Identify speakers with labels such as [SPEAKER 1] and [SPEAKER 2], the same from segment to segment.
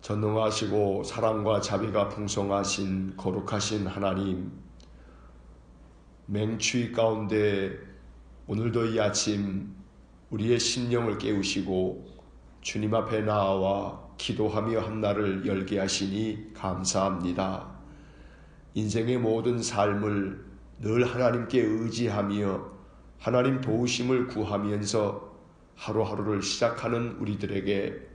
[SPEAKER 1] 전능하시고 사랑과 자비가 풍성하신 거룩하신 하나님, 맹추위 가운데 오늘도 이 아침 우리의 심령을 깨우시고 주님 앞에 나아와 기도하며 한 날을 열게 하시니 감사합니다. 인생의 모든 삶을 늘 하나님께 의지하며 하나님 도우심을 구하면서 하루하루를 시작하는 우리들에게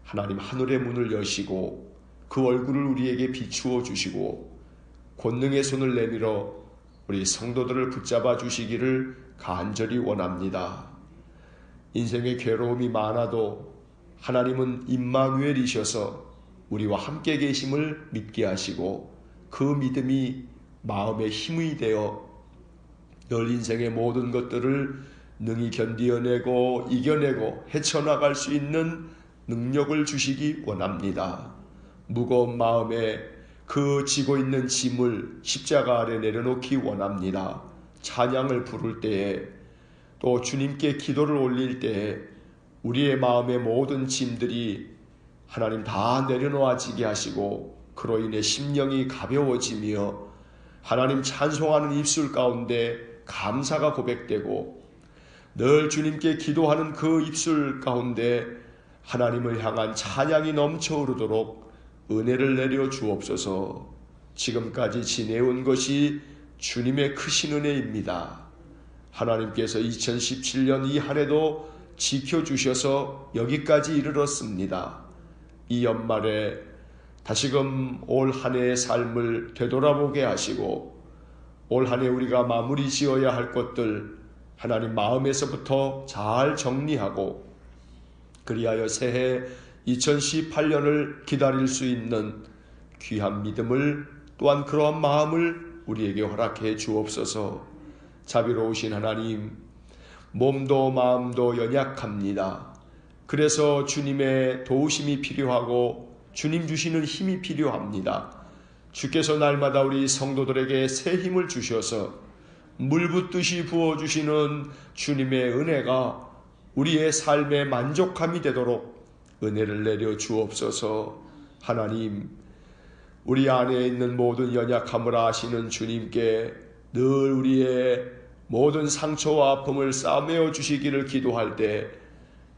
[SPEAKER 1] 하나님 하늘의 문을 여시고 그 얼굴을 우리에게 비추어 주시고 권능의 손을 내밀어 우리 성도들을 붙잡아 주시기를 간절히 원합니다. 인생의 괴로움이 많아도 하나님은 임마누엘이셔서 우리와 함께 계심을 믿게 하시고 그 믿음이 마음의 힘이 되어 늘 인생의 모든 것들을 능히 견디어내고 이겨내고 헤쳐나갈 수 있는 능력을 주시기 원합니다. 무거운 마음에 그 지고 있는 짐을 십자가 아래 내려놓기 원합니다. 찬양을 부를 때에 또 주님께 기도를 올릴 때에 우리의 마음의 모든 짐들이 하나님 다 내려놓아지게 하시고 그로 인해 심령이 가벼워지며 하나님 찬송하는 입술 가운데 감사가 고백되고 늘 주님께 기도하는 그 입술 가운데 하나님을 향한 찬양이 넘쳐 흐르도록 은혜를 내려 주옵소서. 지금까지 지내온 것이 주님의 크신 은혜입니다. 하나님께서 2017년 이 한 해도 지켜주셔서 여기까지 이르렀습니다. 이 연말에 다시금 올 한 해의 삶을 되돌아보게 하시고 올 한 해 우리가 마무리 지어야 할 것들 하나님 마음에서부터 잘 정리하고 그리하여 새해 2018년을 기다릴 수 있는 귀한 믿음을 또한 그러한 마음을 우리에게 허락해 주옵소서. 자비로우신 하나님, 몸도 마음도 연약합니다. 그래서 주님의 도우심이 필요하고 주님 주시는 힘이 필요합니다. 주께서 날마다 우리 성도들에게 새 힘을 주셔서 물 붓듯이 부어주시는 주님의 은혜가 우리의 삶에 만족함이 되도록 은혜를 내려 주옵소서. 하나님, 우리 안에 있는 모든 연약함을 아시는 주님께 늘 우리의 모든 상처와 아픔을 싸매어 주시기를 기도할 때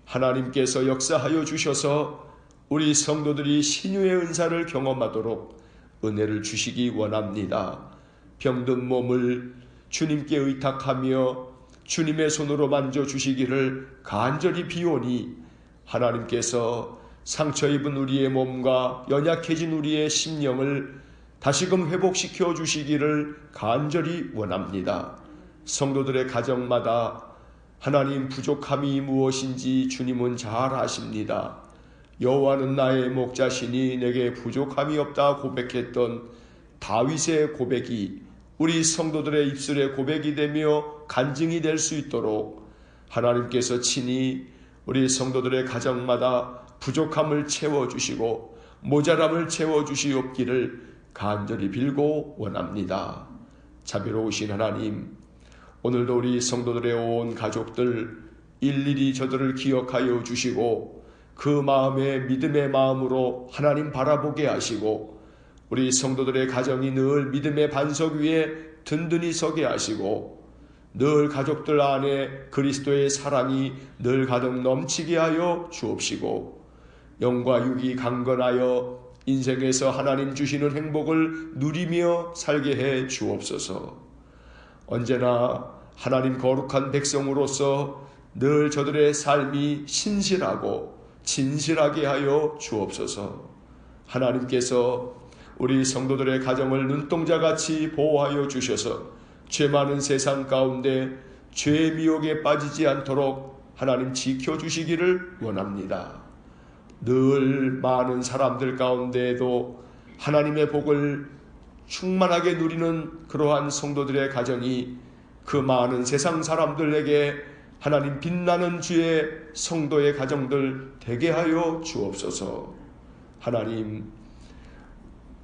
[SPEAKER 1] 하나님께서 역사하여 주셔서 우리 성도들이 신유의 은사를 경험하도록 은혜를 주시기 원합니다. 병든 몸을 주님께 의탁하며 주님의 손으로 만져주시기를 간절히 비오니 하나님께서 상처 입은 우리의 몸과 연약해진 우리의 심령을 다시금 회복시켜 주시기를 간절히 원합니다. 성도들의 가정마다 하나님 부족함이 무엇인지 주님은 잘 아십니다. 여호와는 나의 목자시니 내게 부족함이 없다 고백했던 다윗의 고백이 우리 성도들의 입술에 고백이 되며 간증이 될 수 있도록 하나님께서 친히 우리 성도들의 가정마다 부족함을 채워주시고 모자람을 채워주시옵기를 간절히 빌고 원합니다. 자비로우신 하나님, 오늘도 우리 성도들의 온 가족들 일일이 저들을 기억하여 주시고 그 마음에 믿음의 마음으로 하나님 바라보게 하시고 우리 성도들의 가정이 늘 믿음의 반석 위에 든든히 서게 하시고 늘 가족들 안에 그리스도의 사랑이 늘 가득 넘치게 하여 주옵시고 영과 육이 강건하여 인생에서 하나님 주시는 행복을 누리며 살게 해 주옵소서. 언제나 하나님 거룩한 백성으로서 늘 저들의 삶이 신실하고 진실하게 하여 주옵소서. 하나님께서 우리 성도들의 가정을 눈동자같이 보호하여 주셔서 죄 많은 세상 가운데 죄의 미혹에 빠지지 않도록 하나님 지켜주시기를 원합니다. 늘 많은 사람들 가운데에도 하나님의 복을 충만하게 누리는 그러한 성도들의 가정이 그 많은 세상 사람들에게 하나님 빛나는 주의 성도의 가정들 되게 하여 주옵소서. 하나님,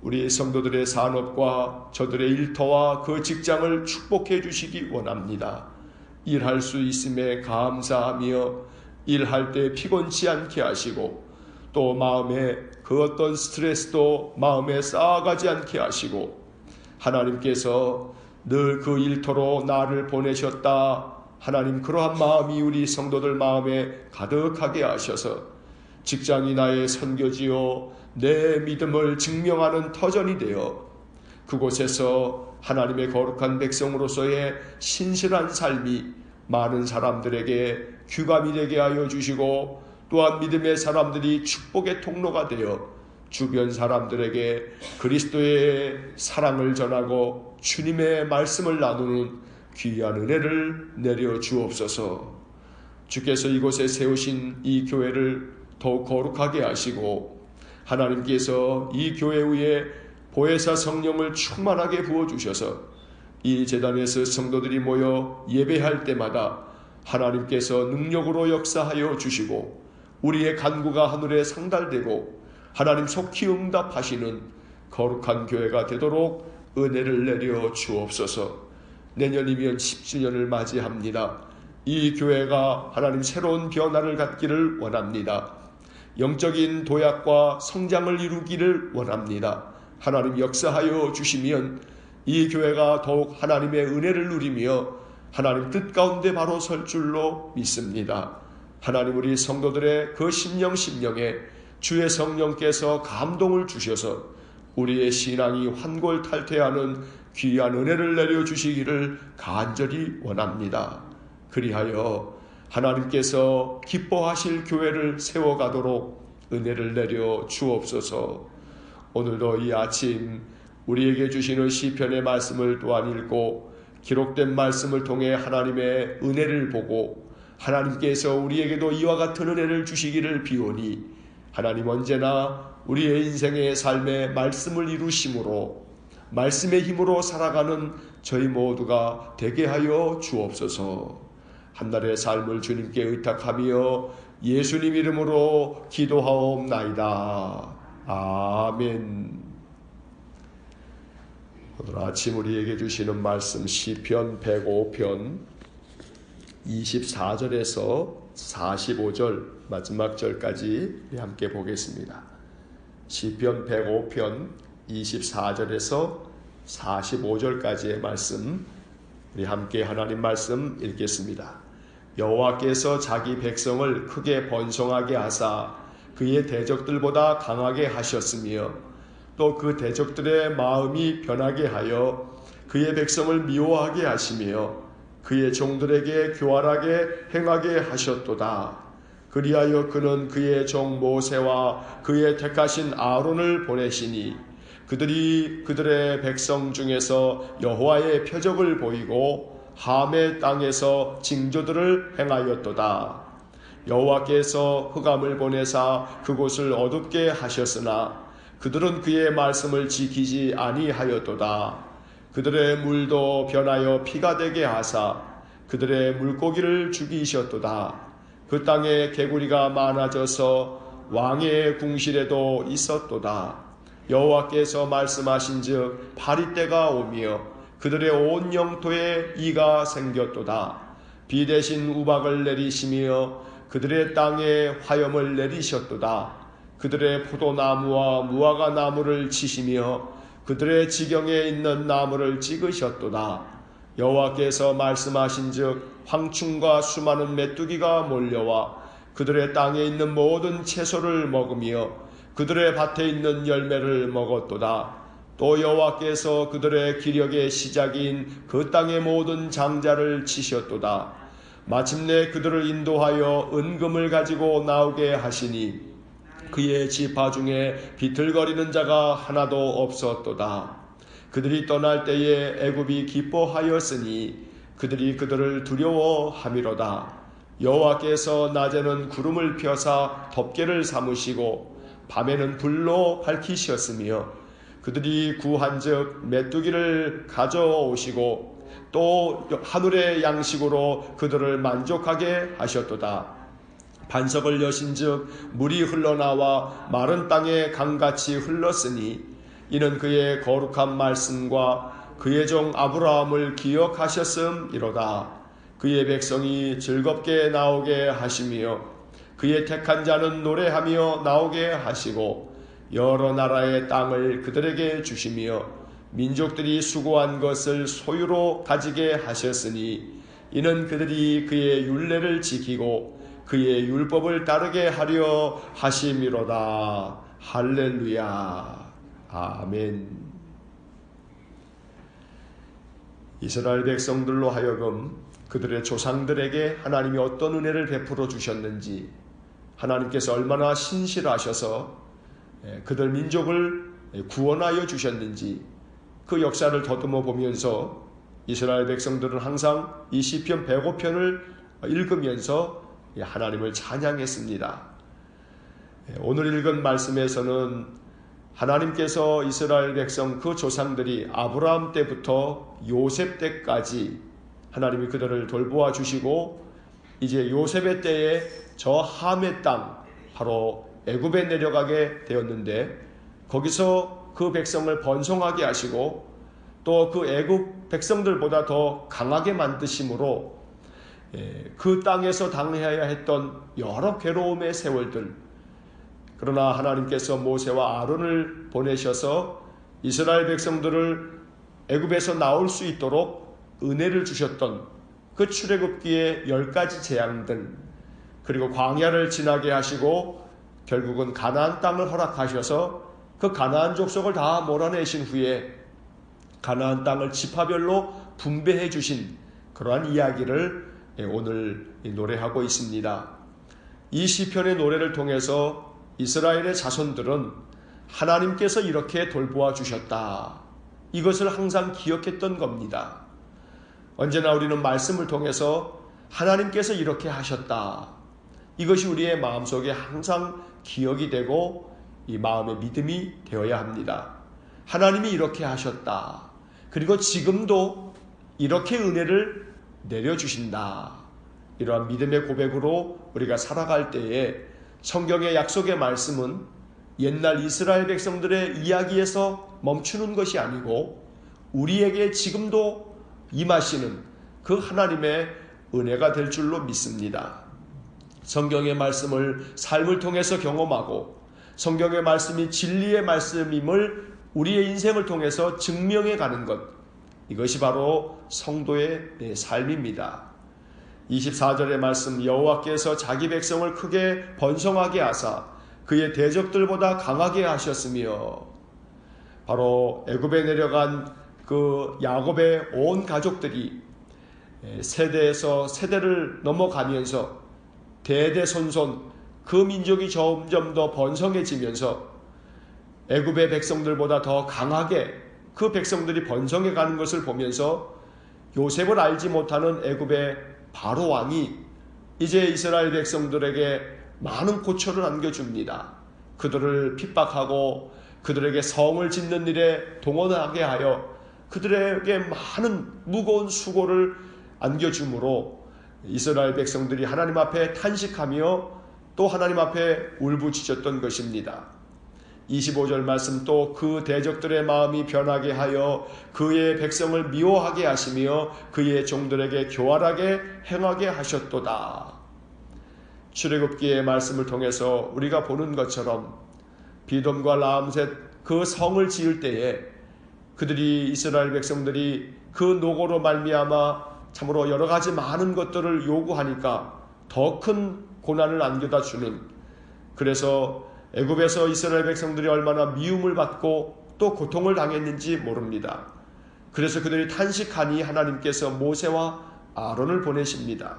[SPEAKER 1] 우리 성도들의 산업과 저들의 일터와 그 직장을 축복해 주시기 원합니다. 일할 수 있음에 감사하며 일할 때 피곤치 않게 하시고 또 마음에 그 어떤 스트레스도 마음에 쌓아가지 않게 하시고, 하나님께서 늘 그 일터로 나를 보내셨다, 하나님 그러한 마음이 우리 성도들 마음에 가득하게 하셔서 직장이 나의 선교지요 내 믿음을 증명하는 터전이 되어 그곳에서 하나님의 거룩한 백성으로서의 신실한 삶이 많은 사람들에게 규감이 되게 하여 주시고, 또한 믿음의 사람들이 축복의 통로가 되어 주변 사람들에게 그리스도의 사랑을 전하고 주님의 말씀을 나누는 귀한 은혜를 내려 주옵소서. 주께서 이곳에 세우신 이 교회를 더욱 거룩하게 하시고, 하나님께서 이 교회 위에 보혜사 성령을 충만하게 부어주셔서 이 제단에서 성도들이 모여 예배할 때마다 하나님께서 능력으로 역사하여 주시고, 우리의 간구가 하늘에 상달되고 하나님 속히 응답하시는 거룩한 교회가 되도록 은혜를 내려 주옵소서. 내년이면 10주년을 맞이합니다. 이 교회가 하나님 새로운 변화를 갖기를 원합니다. 영적인 도약과 성장을 이루기를 원합니다. 하나님 역사하여 주시면 이 교회가 더욱 하나님의 은혜를 누리며 하나님 뜻 가운데 바로 설 줄로 믿습니다. 하나님 우리 성도들의 그 심령에 주의 성령께서 감동을 주셔서 우리의 신앙이 환골탈태하는 귀한 은혜를 내려주시기를 간절히 원합니다. 그리하여 하나님께서 기뻐하실 교회를 세워가도록 은혜를 내려 주옵소서. 오늘도 이 아침 우리에게 주시는 시편의 말씀을 또한 읽고 기록된 말씀을 통해 하나님의 은혜를 보고 하나님께서 우리에게도 이와 같은 은혜를 주시기를 비오니 하나님 언제나 우리의 인생의 삶에 말씀을 이루심으로 말씀의 힘으로 살아가는 저희 모두가 되게 하여 주옵소서. 한날의 삶을 주님께 의탁하며 예수님 이름으로 기도하옵나이다. 아멘. 오늘 아침 우리에게 주시는 말씀 시편 105편 24절에서 45절 마지막 절까지 함께 보겠습니다. 시편 105편 24절에서 45절까지의 말씀 우리 함께 하나님 말씀 읽겠습니다. 여호와께서 자기 백성을 크게 번성하게 하사 그의 대적들보다 강하게 하셨으며 또 그 대적들의 마음이 변하게 하여 그의 백성을 미워하게 하시며 그의 종들에게 교활하게 행하게 하셨도다. 그리하여 그는 그의 종 모세와 그의 택하신 아론을 보내시니 그들이 그들의 백성 중에서 여호와의 표적을 보이고 함의 땅에서 징조들을 행하였도다. 여호와께서 흑암을 보내사 그곳을 어둡게 하셨으나 그들은 그의 말씀을 지키지 아니하였도다. 그들의 물도 변하여 피가 되게 하사 그들의 물고기를 죽이셨도다. 그 땅에 개구리가 많아져서 왕의 궁실에도 있었도다. 여호와께서 말씀하신즉 파리때가 오며 그들의 온 영토에 이가 생겼도다. 비 대신 우박을 내리시며 그들의 땅에 화염을 내리셨도다. 그들의 포도나무와 무화과 나무를 치시며 그들의 지경에 있는 나무를 찍으셨도다. 여호와께서 말씀하신즉 황충과 수많은 메뚜기가 몰려와 그들의 땅에 있는 모든 채소를 먹으며 그들의 밭에 있는 열매를 먹었도다. 또 여호와께서 그들의 기력의 시작인 그 땅의 모든 장자를 치셨도다. 마침내 그들을 인도하여 은금을 가지고 나오게 하시니 그의 지파 중에 비틀거리는 자가 하나도 없었도다. 그들이 떠날 때에 애굽이 기뻐하였으니 그들이 그들을 두려워함이로다. 여호와께서 낮에는 구름을 펴사 덮개를 삼으시고 밤에는 불로 밝히셨으며 그들이 구한즉 메뚜기를 가져오시고 또 하늘의 양식으로 그들을 만족하게 하셨도다. 반석을 여신즉 물이 흘러나와 마른 땅에 강같이 흘렀으니 이는 그의 거룩한 말씀과 그의 종 아브라함을 기억하셨음이로다. 그의 백성이 즐겁게 나오게 하시며 그의 택한 자는 노래하며 나오게 하시고 여러 나라의 땅을 그들에게 주시며 민족들이 수고한 것을 소유로 가지게 하셨으니 이는 그들이 그의 율례를 지키고 그의 율법을 따르게 하려 하심이로다. 할렐루야. 아멘. 이스라엘 백성들로 하여금 그들의 조상들에게 하나님이 어떤 은혜를 베풀어 주셨는지, 하나님께서 얼마나 신실하셔서 그들 민족을 구원하여 주셨는지 그 역사를 더듬어 보면서 이스라엘 백성들은 항상 이 시편 105편을 읽으면서 하나님을 찬양했습니다. 오늘 읽은 말씀에서는 하나님께서 이스라엘 백성 그 조상들이 아브라함 때부터 요셉 때까지 하나님이 그들을 돌보아 주시고 이제 요셉의 때에 저 함의 땅 바로 애굽에 내려가게 되었는데 거기서 그 백성을 번성하게 하시고 또 그 애굽 백성들보다 더 강하게 만드심으로 그 땅에서 당해야 했던 여러 괴로움의 세월들, 그러나 하나님께서 모세와 아론을 보내셔서 이스라엘 백성들을 애굽에서 나올 수 있도록 은혜를 주셨던 그 출애굽기의 10가지 재앙들, 그리고 광야를 지나게 하시고 결국은 가나안 땅을 허락하셔서 그 가나안 족속을 다 몰아내신 후에 가나안 땅을 지파별로 분배해 주신 그러한 이야기를 오늘 노래하고 있습니다. 이 시편의 노래를 통해서 이스라엘의 자손들은 하나님께서 이렇게 돌보아 주셨다, 이것을 항상 기억했던 겁니다. 언제나 우리는 말씀을 통해서 하나님께서 이렇게 하셨다, 이것이 우리의 마음속에 항상 기억이 되고 이 마음의 믿음이 되어야 합니다. 하나님이 이렇게 하셨다, 그리고 지금도 이렇게 은혜를 내려주신다, 이러한 믿음의 고백으로 우리가 살아갈 때에 성경의 약속의 말씀은 옛날 이스라엘 백성들의 이야기에서 멈추는 것이 아니고 우리에게 지금도 임하시는 그 하나님의 은혜가 될 줄로 믿습니다. 성경의 말씀을 삶을 통해서 경험하고 성경의 말씀이 진리의 말씀임을 우리의 인생을 통해서 증명해 가는 것, 이것이 바로 성도의 삶입니다. 24절의 말씀, 여호와께서 자기 백성을 크게 번성하게 하사 그의 대적들보다 강하게 하셨으며, 바로 애굽에 내려간 그 야곱의 온 가족들이 세대에서 세대를 넘어가면서 대대손손 그 민족이 점점 더 번성해지면서 애굽의 백성들보다 더 강하게 그 백성들이 번성해 가는 것을 보면서 요셉을 알지 못하는 애굽의 바로 왕이 이제 이스라엘 백성들에게 많은 고초를 안겨줍니다. 그들을 핍박하고 그들에게 성을 짓는 일에 동원하게 하여 그들에게 많은 무거운 수고를 안겨주므로 이스라엘 백성들이 하나님 앞에 탄식하며 또 하나님 앞에 울부짖었던 것입니다. 25절 말씀, 또 그 대적들의 마음이 변하게 하여 그의 백성을 미워하게 하시며 그의 종들에게 교활하게 행하게 하셨도다. 출애굽기의 말씀을 통해서 우리가 보는 것처럼 비돔과 라암셋 그 성을 지을 때에 그들이 이스라엘 백성들이 그 노고로 말미암아 참으로 여러 가지 많은 것들을 요구하니까 더 큰 고난을 안겨다 주는, 그래서 애굽에서 이스라엘 백성들이 얼마나 미움을 받고 또 고통을 당했는지 모릅니다. 그래서 그들이 탄식하니 하나님께서 모세와 아론을 보내십니다.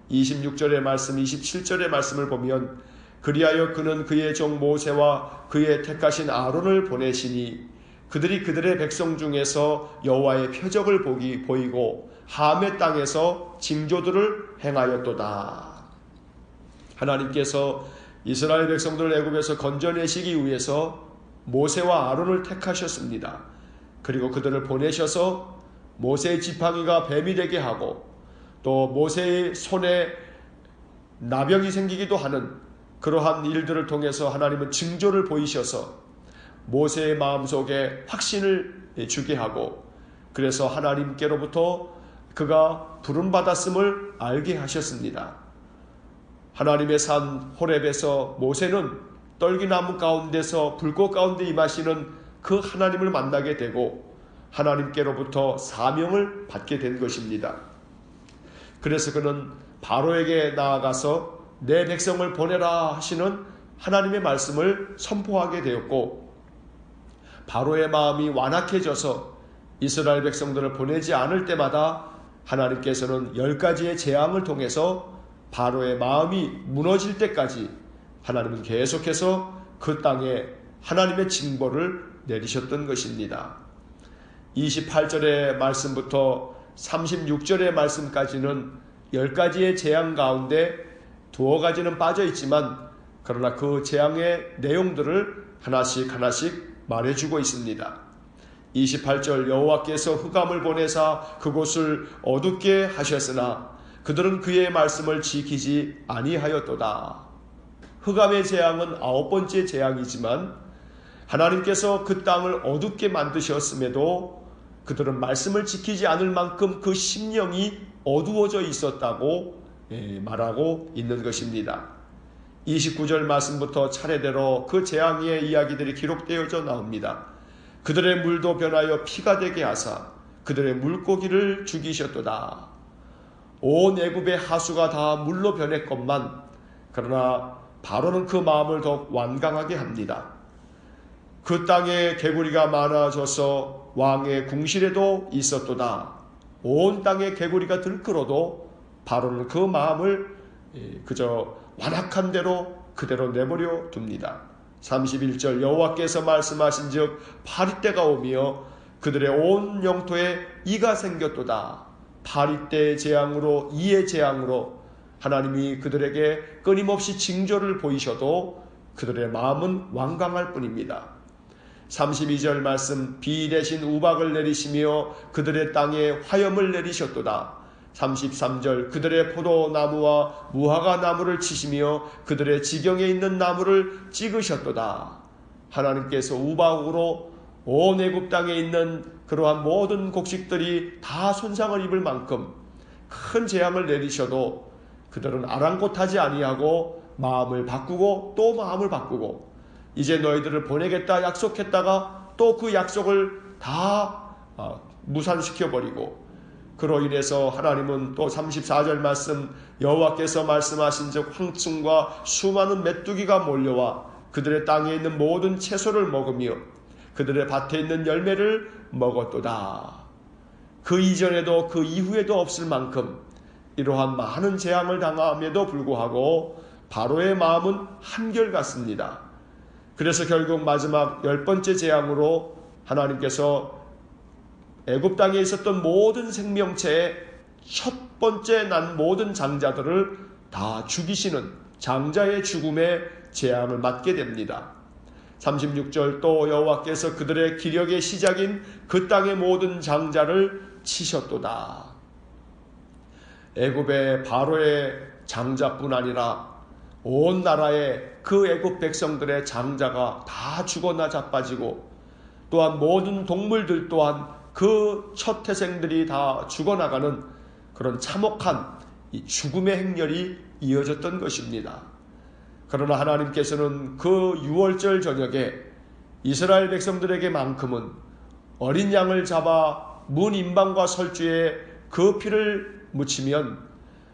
[SPEAKER 1] 26절의 말씀, 27절의 말씀을 보면 그리하여 그는 그의 종 모세와 그의 택하신 아론을 보내시니 그들이 그들의 백성 중에서 여호와의 표적을 보이고 함의 땅에서 징조들을 행하였도다. 하나님께서 이스라엘 백성들을 애굽에서 건져내시기 위해서 모세와 아론을 택하셨습니다. 그리고 그들을 보내셔서 모세의 지팡이가 뱀이 되게 하고 또 모세의 손에 나병이 생기기도 하는 그러한 일들을 통해서 하나님은 징조를 보이셔서 모세의 마음속에 확신을 주게 하고, 그래서 하나님께로부터 그가 부름받았음을 알게 하셨습니다. 하나님의 산 호렙에서 모세는 떨기나무 가운데서 불꽃 가운데 임하시는 그 하나님을 만나게 되고 하나님께로부터 사명을 받게 된 것입니다. 그래서 그는 바로에게 나아가서 내 백성을 보내라 하시는 하나님의 말씀을 선포하게 되었고, 바로의 마음이 완악해져서 이스라엘 백성들을 보내지 않을 때마다 하나님께서는 10가지의 재앙을 통해서 바로의 마음이 무너질 때까지 하나님은 계속해서 그 땅에 하나님의 징벌을 내리셨던 것입니다. 28절의 말씀부터 36절의 말씀까지는 10가지의 재앙 가운데 2가지는 빠져 있지만, 그러나 그 재앙의 내용들을 하나씩 말해주고 있습니다. 28절 여호와께서 흑암을 보내사 그곳을 어둡게 하셨으나 그들은 그의 말씀을 지키지 아니하였도다. 흑암의 재앙은 9번째 재앙이지만 하나님께서 그 땅을 어둡게 만드셨음에도 그들은 말씀을 지키지 않을 만큼 그 심령이 어두워져 있었다고 말하고 있는 것입니다. 29절 말씀부터 차례대로 그 재앙의 이야기들이 기록되어져 나옵니다. 그들의 물도 변하여 피가 되게 하사 그들의 물고기를 죽이셨도다. 온 애굽의 하수가 다 물로 변했건만 그러나 바로는 그 마음을 더욱 완강하게 합니다. 그 땅에 개구리가 많아져서 왕의 궁실에도 있었도다. 온 땅에 개구리가 들끓어도 바로는 그 마음을 그저 완악한 대로 그대로 내버려 둡니다. 31절 여호와께서 말씀하신즉 파리때가 오며 그들의 온 영토에 이가 생겼도다. 파리때의 재앙으로 이의 재앙으로 하나님이 그들에게 끊임없이 징조를 보이셔도 그들의 마음은 완강할 뿐입니다. 32절 말씀 비 대신 우박을 내리시며 그들의 땅에 화염을 내리셨도다. 33절 그들의 포도나무와 무화과 나무를 치시며 그들의 지경에 있는 나무를 찍으셨도다. 하나님께서 우박으로 온 애굽 땅에 있는 그러한 모든 곡식들이 다 손상을 입을 만큼 큰 재앙을 내리셔도 그들은 아랑곳하지 아니하고 마음을 바꾸고 또 마음을 바꾸고 이제 너희들을 보내겠다 약속했다가 또 그 약속을 다 무산시켜버리고, 그로 인해서 하나님은 또 34절 말씀 여호와께서 말씀하신즉 황충과 수많은 메뚜기가 몰려와 그들의 땅에 있는 모든 채소를 먹으며 그들의 밭에 있는 열매를 먹었도다. 그 이전에도 그 이후에도 없을 만큼 이러한 많은 재앙을 당함에도 불구하고 바로의 마음은 한결같습니다. 그래서 결국 마지막 10번째 재앙으로 하나님께서 애굽 땅에 있었던 모든 생명체의 첫 번째 난 모든 장자들을 다 죽이시는 장자의 죽음의 재앙을 맞게 됩니다. 36절 또 여호와께서 그들의 기력의 시작인 그 땅의 모든 장자를 치셨도다. 애굽의 바로의 장자뿐 아니라 온 나라의 그 애굽 백성들의 장자가 다 죽어나 자빠지고, 또한 모든 동물들 또한 그 첫 태생들이 다 죽어나가는 그런 참혹한 이 죽음의 행렬이 이어졌던 것입니다. 그러나 하나님께서는 그 6월절 저녁에 이스라엘 백성들에게만큼은 어린 양을 잡아 문 임방과 설주에 그 피를 묻히면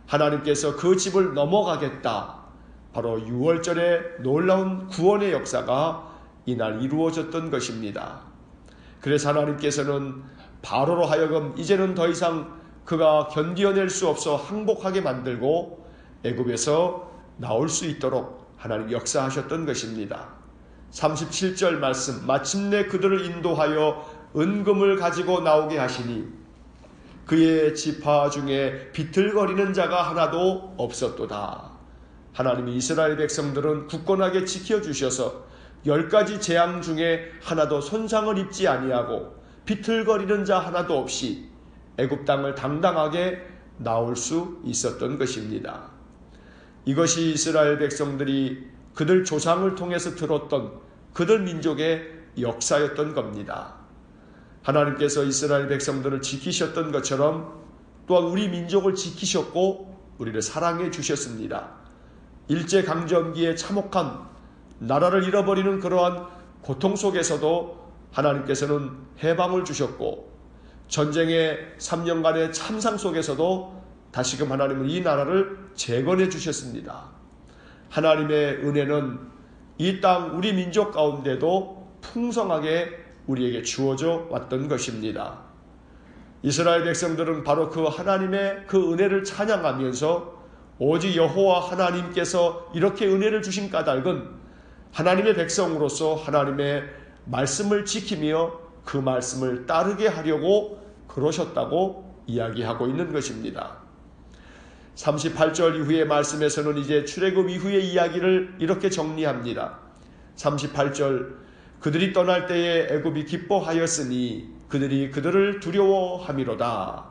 [SPEAKER 1] 하나님께서 그 집을 넘어가겠다. 바로 6월절의 놀라운 구원의 역사가 이날 이루어졌던 것입니다. 그래서 하나님께서는 바로로 하여금 이제는 더 이상 그가 견디어낼 수 없어 항복하게 만들고 애굽에서 나올 수 있도록 하나님 역사하셨던 것입니다. 37절 말씀 마침내 그들을 인도하여 은금을 가지고 나오게 하시니 그의 지파 중에 비틀거리는 자가 하나도 없었도다. 하나님이 이스라엘 백성들은 굳건하게 지켜주셔서 10가지 재앙 중에 하나도 손상을 입지 아니하고 비틀거리는 자 하나도 없이 애굽 땅을 당당하게 나올 수 있었던 것입니다. 이것이 이스라엘 백성들이 그들 조상을 통해서 들었던 그들 민족의 역사였던 겁니다. 하나님께서 이스라엘 백성들을 지키셨던 것처럼 또한 우리 민족을 지키셨고 우리를 사랑해 주셨습니다. 일제강점기에 참혹한 나라를 잃어버리는 그러한 고통 속에서도 하나님께서는 해방을 주셨고, 전쟁의 3년간의 참상 속에서도 다시금 하나님은 이 나라를 재건해 주셨습니다. 하나님의 은혜는 이 땅 우리 민족 가운데도 풍성하게 우리에게 주어져 왔던 것입니다. 이스라엘 백성들은 바로 그 하나님의 그 은혜를 찬양하면서 오직 여호와 하나님께서 이렇게 은혜를 주신 까닭은 하나님의 백성으로서 하나님의 말씀을 지키며 그 말씀을 따르게 하려고 그러셨다고 이야기하고 있는 것입니다. 38절 이후의 말씀에서는 이제 출애굽 이후의 이야기를 이렇게 정리합니다. 38절, 그들이 떠날 때에 애굽이 기뻐하였으니 그들이 그들을 두려워함이로다.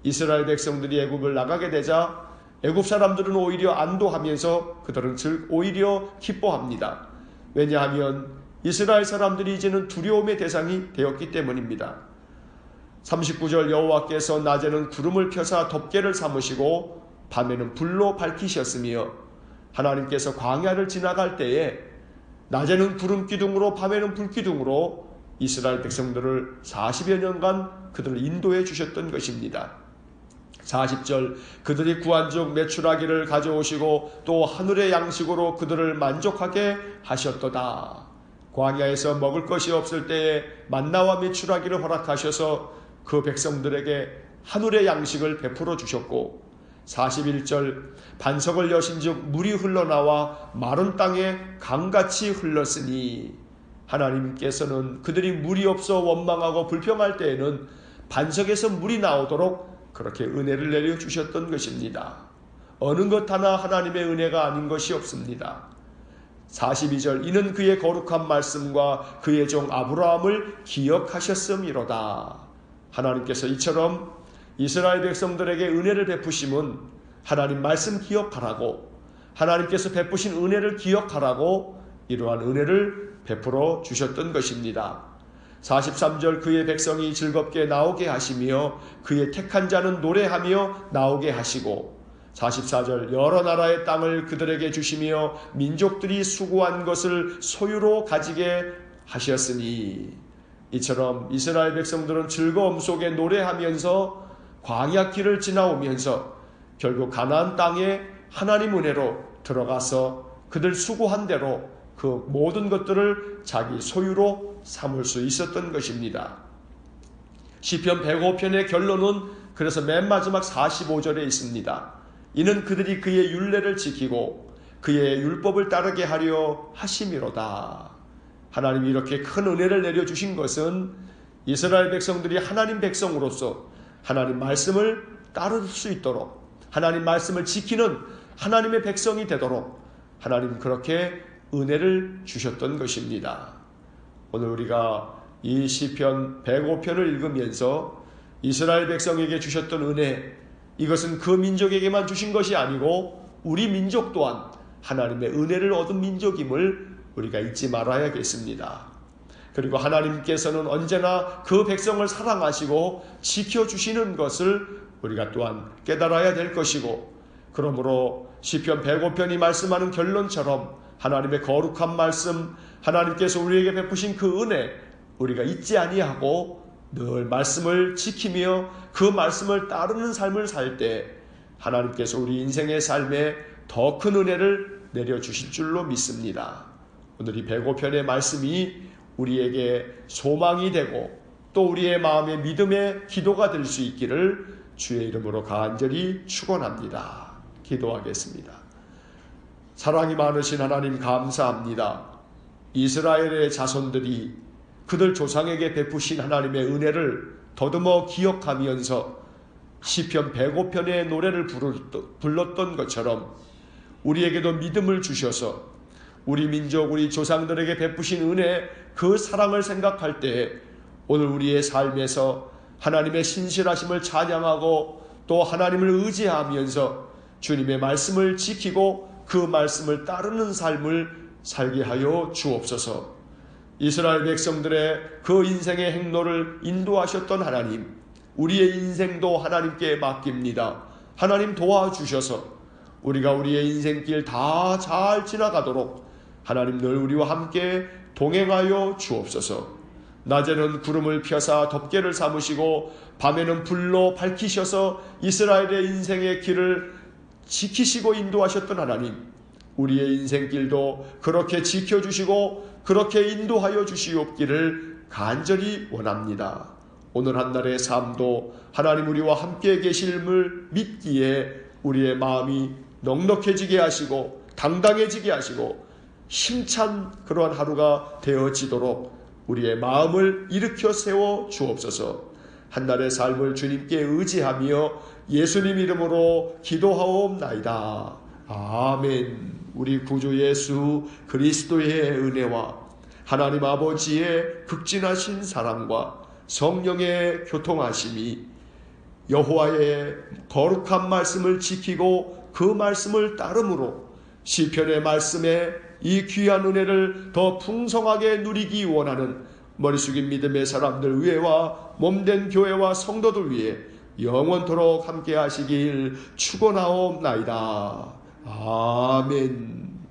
[SPEAKER 1] 이스라엘 백성들이 애굽을 나가게 되자 애굽 사람들은 오히려 안도하면서 그들은 오히려 기뻐합니다. 왜냐하면 이스라엘 사람들이 이제는 두려움의 대상이 되었기 때문입니다. 39절, 여호와께서 낮에는 구름을 펴사 덮개를 삼으시고 밤에는 불로 밝히셨으며, 하나님께서 광야를 지나갈 때에 낮에는 구름 기둥으로 밤에는 불 기둥으로 이스라엘 백성들을 40여 년간 그들을 인도해 주셨던 것입니다. 40절, 그들이 구한 즉 메추라기를 가져오시고 또 하늘의 양식으로 그들을 만족하게 하셨도다. 광야에서 먹을 것이 없을 때에 만나와 메추라기를 허락하셔서 그 백성들에게 하늘의 양식을 베풀어 주셨고, 41절, 반석을 여신 즉 물이 흘러나와 마른 땅에 강같이 흘렀으니, 하나님께서는 그들이 물이 없어 원망하고 불평할 때에는 반석에서 물이 나오도록 그렇게 은혜를 내려주셨던 것입니다. 어느 것 하나 하나님의 은혜가 아닌 것이 없습니다. 42절, 이는 그의 거룩한 말씀과 그의 종 아브라함을 기억하셨음이로다. 하나님께서 이처럼 이스라엘 백성들에게 은혜를 베푸심은 하나님 말씀 기억하라고, 하나님께서 베푸신 은혜를 기억하라고 이러한 은혜를 베풀어 주셨던 것입니다. 43절, 그의 백성이 즐겁게 나오게 하시며 그의 택한 자는 노래하며 나오게 하시고, 44절, 여러 나라의 땅을 그들에게 주시며 민족들이 수고한 것을 소유로 가지게 하셨으니, 이처럼 이스라엘 백성들은 즐거움 속에 노래하면서 광야 길을 지나오면서 결국 가나안 땅에 하나님 은혜로 들어가서 그들 수고한 대로 그 모든 것들을 자기 소유로 삼을 수 있었던 것입니다. 시편 105편의 결론은 그래서 맨 마지막 45절에 있습니다. 이는 그들이 그의 율례를 지키고 그의 율법을 따르게 하려 하심이로다. 하나님이 이렇게 큰 은혜를 내려주신 것은 이스라엘 백성들이 하나님 백성으로서 하나님 말씀을 따를 수 있도록, 하나님 말씀을 지키는 하나님의 백성이 되도록 하나님 그렇게 은혜를 주셨던 것입니다. 오늘 우리가 이 시편 105편을 읽으면서 이스라엘 백성에게 주셨던 은혜, 이것은 그 민족에게만 주신 것이 아니고 우리 민족 또한 하나님의 은혜를 얻은 민족임을 우리가 잊지 말아야겠습니다. 그리고 하나님께서는 언제나 그 백성을 사랑하시고 지켜주시는 것을 우리가 또한 깨달아야 될 것이고, 그러므로 시편 105편이 말씀하는 결론처럼 하나님의 거룩한 말씀, 하나님께서 우리에게 베푸신 그 은혜 우리가 잊지 아니하고 늘 말씀을 지키며 그 말씀을 따르는 삶을 살 때 하나님께서 우리 인생의 삶에 더 큰 은혜를 내려주실 줄로 믿습니다. 오늘 이 105편의 말씀이 우리에게 소망이 되고 또 우리의 마음의 믿음의 기도가 될 수 있기를 주의 이름으로 간절히 축원합니다. 기도하겠습니다. 사랑이 많으신 하나님 감사합니다. 이스라엘의 자손들이 그들 조상에게 베푸신 하나님의 은혜를 더듬어 기억하면서 시편 105편의 노래를 불렀던 것처럼 우리에게도 믿음을 주셔서 우리 민족, 우리 조상들에게 베푸신 은혜, 그 사랑을 생각할 때 오늘 우리의 삶에서 하나님의 신실하심을 찬양하고 또 하나님을 의지하면서 주님의 말씀을 지키고 그 말씀을 따르는 삶을 살게 하여 주옵소서. 이스라엘 백성들의 그 인생의 행로를 인도하셨던 하나님, 우리의 인생도 하나님께 맡깁니다. 하나님 도와주셔서 우리가 우리의 인생길 다 잘 지나가도록 하나님 늘 우리와 함께 동행하여 주옵소서. 낮에는 구름을 펴사 덮개를 삼으시고 밤에는 불로 밝히셔서 이스라엘의 인생의 길을 지키시고 인도하셨던 하나님, 우리의 인생길도 그렇게 지켜주시고 그렇게 인도하여 주시옵기를 간절히 원합니다. 오늘 한날의 삶도 하나님 우리와 함께 계심을 믿기에 우리의 마음이 넉넉해지게 하시고 당당해지게 하시고 힘찬 그러한 하루가 되어지도록 우리의 마음을 일으켜 세워 주옵소서. 한날의 삶을 주님께 의지하며 예수님 이름으로 기도하옵나이다. 아멘. 우리 구주 예수 그리스도의 은혜와 하나님 아버지의 극진하신 사랑과 성령의 교통하심이 여호와의 거룩한 말씀을 지키고 그 말씀을 따름으로 시편의 말씀에 이 귀한 은혜를 더 풍성하게 누리기 원하는 머리 숙인 믿음의 사람들 위에와 몸된 교회와 성도들 위해 영원토록 함께 하시길 축원하옵나이다. 아멘.